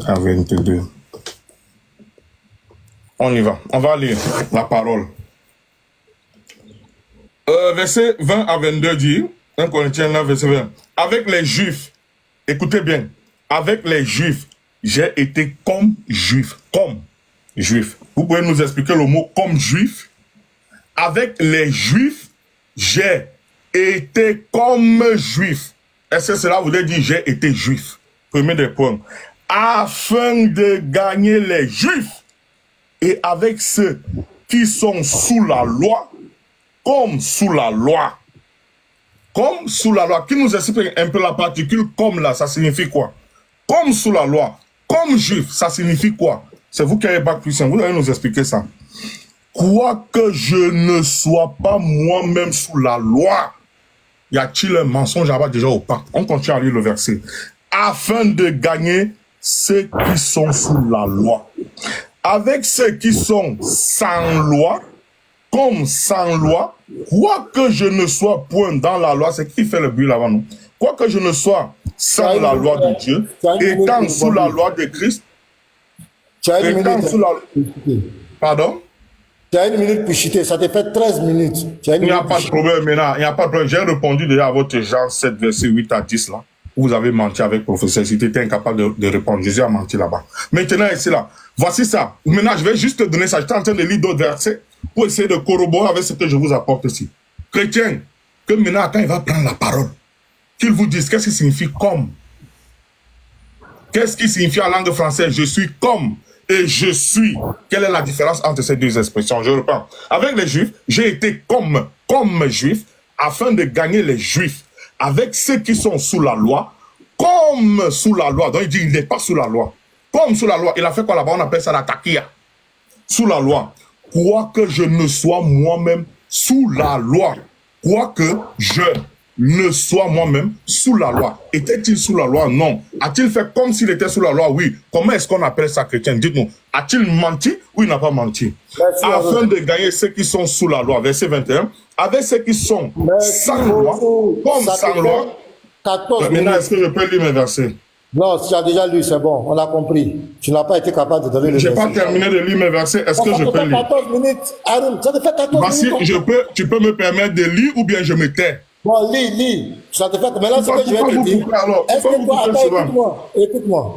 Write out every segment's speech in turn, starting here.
à 22. On y va. On va lire la parole. Verset 20 à 22 dit, 1 Corinthiens 9, verset 20. Avec les Juifs, écoutez bien, avec les Juifs, j'ai été comme Juif. Comme Juif. Vous pouvez nous expliquer le mot comme Juif? Avec les Juifs, j'ai été comme Juif. Est-ce que cela voudrait dire j'ai été Juif? Premier des points. Afin de gagner les Juifs. Et avec ceux qui sont sous la loi, comme sous la loi. Comme sous la loi. Qui nous explique un peu la particule comme là, ça signifie quoi? Comme sous la loi. Comme juif, ça signifie quoi? C'est vous qui avez bac plus 5, vous allez nous expliquer ça. Quoique je ne sois pas moi-même sous la loi. Y a-t-il un mensonge là-bas déjà ou pas? On continue à lire le verset. Afin de gagner ceux qui sont sous la loi. Avec ceux qui sont sans loi, comme sans loi, quoique je ne sois point dans la loi, c'est qui fait le bruit là-bas, non? Quoique je ne sois sans la loi de Dieu, étant sous la loi de Christ, étant sous la... Pardon? Tu as une minute pour chuter, ça te fait 13 minutes. Il n'y a pas de problème maintenant, il n'y a pas de problème. J'ai répondu déjà à votre Jean 7, verset 8 à 10 là. Vous avez menti avec professeur, si tu étais incapable de répondre. Jésus a menti là-bas. Maintenant, ici là, voici ça. Maintenant, je vais juste te donner ça. J'étais en train de lire d'autres versets pour essayer de corroborer avec ce que je vous apporte ici. Chrétien, que maintenant, quand il va prendre la parole, qu'il vous dise qu'est-ce qui signifie comme. Qu'est-ce qui signifie en langue française? Je suis comme et je suis. Quelle est la différence entre ces deux expressions? Je reprends. Avec les Juifs, j'ai été comme Juif afin de gagner les Juifs. Avec ceux qui sont sous la loi, comme sous la loi. Donc il dit, il n'est pas sous la loi. Comme sous la loi. Il a fait quoi là-bas? On appelle ça la taquilla. Sous la loi. Quoique je ne sois moi-même sous la loi. Quoique je ne sois moi-même sous la loi. Était-il sous la loi? Non. A-t-il fait comme s'il était sous la loi? Oui. Comment est-ce qu'on appelle ça chrétien? Dites-nous. A-t-il menti ou il n'a pas menti? Merci, afin de gagner ceux qui sont sous la loi. Verset 21. Avec ceux qui sont sans loi, comme sans loi. Maintenant, est-ce que je peux lire mes versets? Non, si tu as déjà lu, c'est bon, on a compris. Tu n'as pas été capable de donner les versets. Je n'ai pas terminé de lire mes versets. Est-ce que je peux lire? 14 minutes. Aaron, ça te fait 14 Voici, minutes. tu peux me permettre de lire ou bien je me tais? Bon, lis. Ça te fait... Mais là, ce que je vais te dire... Est-ce que toi... Attends,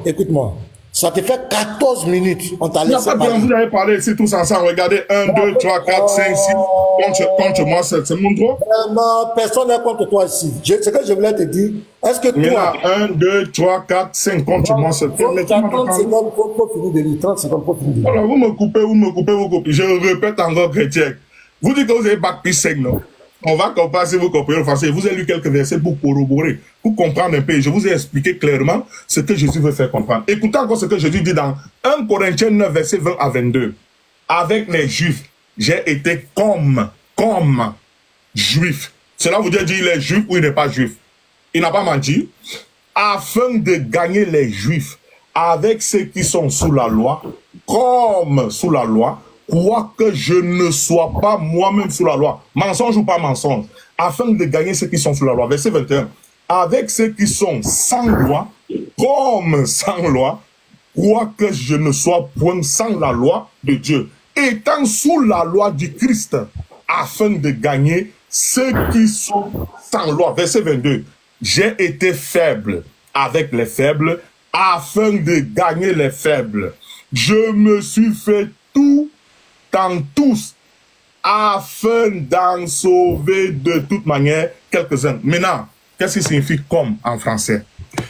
écoute-moi. Ça te fait 14 minutes. On t'a laissé parler. Vous avez parlé ici tous ensemble. Regardez, 1, 2, 3, 4, 5, 6. Compte-moi, c'est mon droit. Vraiment, personne n'est contre toi ici. Ce que je voulais te dire, est-ce que toi... 1, 2, 3, 4, 5. Compte-moi, c'est 30 secondes pour finir de lire. 30 secondes pour finir de lire. Alors, vous me coupez. Je répète encore, chrétien. Vous dites que vous avez bac plus 5, non? On va comparer si vous comprenez le français. Vous avez lu quelques versets pour corroborer, pour comprendre un peu. Je vous ai expliqué clairement ce que Jésus veut faire comprendre. Écoutez encore ce que Jésus dit dans 1 Corinthiens 9, verset 20 à 22. Avec les Juifs, j'ai été comme Juif. Cela veut dire il est Juif ou il n'est pas Juif. Il n'a pas menti. Afin de gagner les Juifs avec ceux qui sont sous la loi, comme sous la loi, quoique je ne sois pas moi-même sous la loi. Mensonge ou pas mensonge. Afin de gagner ceux qui sont sous la loi. Verset 21. Avec ceux qui sont sans loi, comme sans loi, quoique je ne sois point sans la loi de Dieu. Étant sous la loi du Christ, afin de gagner ceux qui sont sans loi. Verset 22. J'ai été faible avec les faibles, afin de gagner les faibles. Je me suis fait tout en tous, afin d'en sauver de toute manière quelques-uns. Maintenant, qu'est-ce qui signifie comme en français?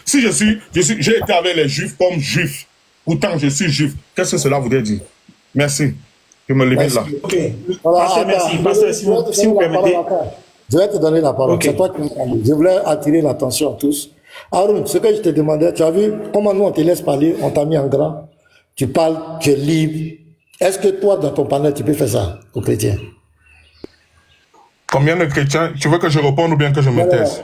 Si j'ai été avec les Juifs comme Juif, pourtant je suis Juif, qu'est-ce que cela voudrait dire? Merci. Je me limite là. Ok. Pasteur, merci. Pasteur, si vous permettez. Je vais te donner la parole. Okay. C'est toi qui me parles. Je voulais attirer l'attention de tous. Aaron, ce que je te demandais, tu as vu comment nous on te laisse parler, on t'a mis en grand. Tu parles, tu es libre. Est-ce que toi, dans ton panel, tu peux faire ça aux chrétiens? Combien de chrétiens? Tu veux que je réponde ou bien que je me taise?